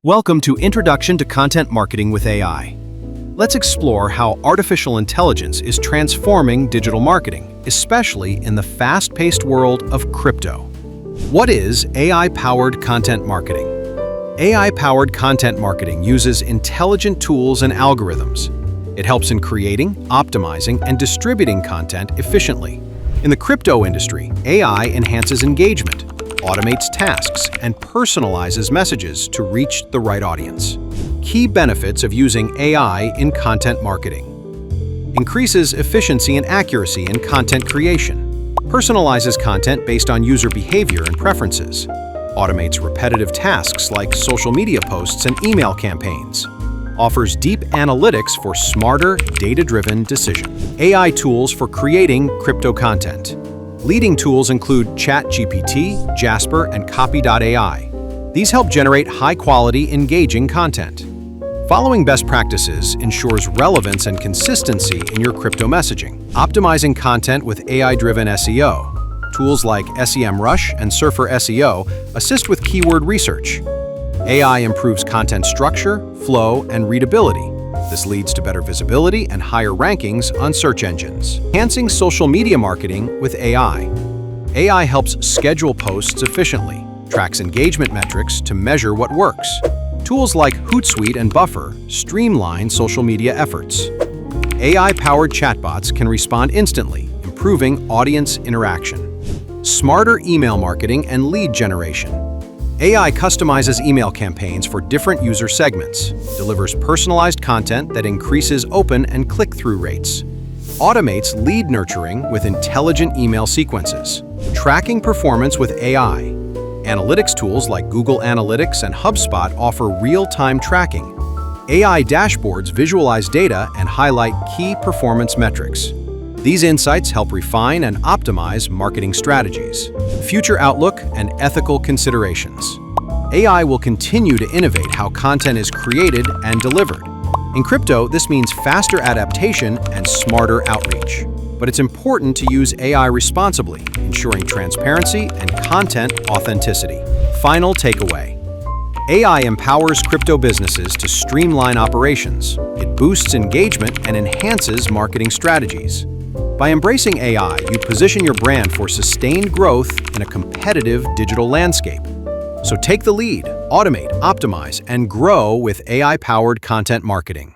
Welcome to Introduction to Content Marketing with AI. Let's explore how artificial intelligence is transforming digital marketing, especially in the fast-paced world of crypto. What is AI-powered content marketing? AI-powered content marketing uses intelligent tools and algorithms. It helps in creating, optimizing, and distributing content efficiently. In the crypto industry, AI enhances engagement, automates tasks, and personalizes messages to reach the right audience. Key benefits of using AI in content marketing: increases efficiency and accuracy in content creation, personalizes content based on user behavior and preferences, automates repetitive tasks like social media posts and email campaigns, offers deep analytics for smarter, data-driven decisions. AI tools for creating crypto content. Leading tools include ChatGPT, Jasper, and Copy.ai. These help generate high-quality, engaging content. Following best practices ensures relevance and consistency in your crypto messaging. Optimizing content with AI-driven SEO. Tools like SEMrush and Surfer SEO assist with keyword research. AI improves content structure, flow, and readability. This leads to better visibility and higher rankings on search engines. Enhancing social media marketing with AI. AI helps schedule posts efficiently, tracks engagement metrics to measure what works. Tools like Hootsuite and Buffer streamline social media efforts. AI-powered chatbots can respond instantly, improving audience interaction. Smarter email marketing and lead generation. AI customizes email campaigns for different user segments, delivers personalized content that increases open and click-through rates, automates lead nurturing with intelligent email sequences, tracking performance with AI. Analytics tools like Google Analytics and HubSpot offer real-time tracking. AI dashboards visualize data and highlight key performance metrics. These insights help refine and optimize marketing strategies. Future outlook and ethical considerations. AI will continue to innovate how content is created and delivered. In crypto, this means faster adaptation and smarter outreach. But it's important to use AI responsibly, ensuring transparency and content authenticity. Final takeaway: AI empowers crypto businesses to streamline operations. It boosts engagement and enhances marketing strategies. By embracing AI, you position your brand for sustained growth in a competitive digital landscape. So take the lead, automate, optimize, and grow with AI-powered content marketing.